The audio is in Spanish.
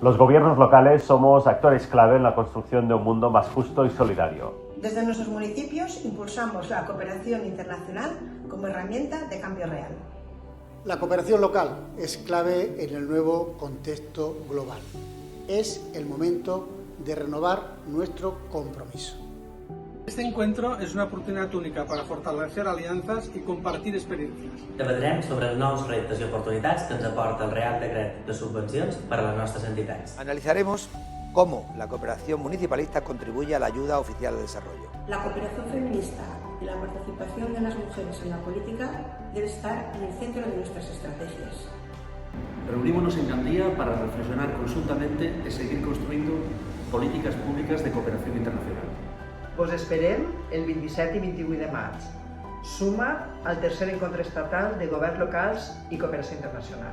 Los gobiernos locales somos actores clave en la construcción de un mundo más justo y solidario. Desde nuestros municipios impulsamos la cooperación internacional como herramienta de cambio real. La cooperación local es clave en el nuevo contexto global. Es el momento de renovar nuestro compromiso. Este encuentro és una oportunitat única per a fortalecer aliances i compartir experiencias. Debatrem sobre els nous reptes i oportunitats que ens aporta el Real Decret de Subvencions para las nuestras entidades. Analizaremos cómo la cooperación municipalista contribuye a la ayuda oficial al desarrollo. La cooperación feminista y la participación de las mujeres en la política debe estar en el centro de nuestras estrategias. Reunímonos en Gandía para reflexionar conjuntamente y seguir construyendo políticas públicas de cooperación internacional. Vos esperem el 27 i 28 de maig. Suma al tercer encontre estatal de governs locals i cooperació internacional.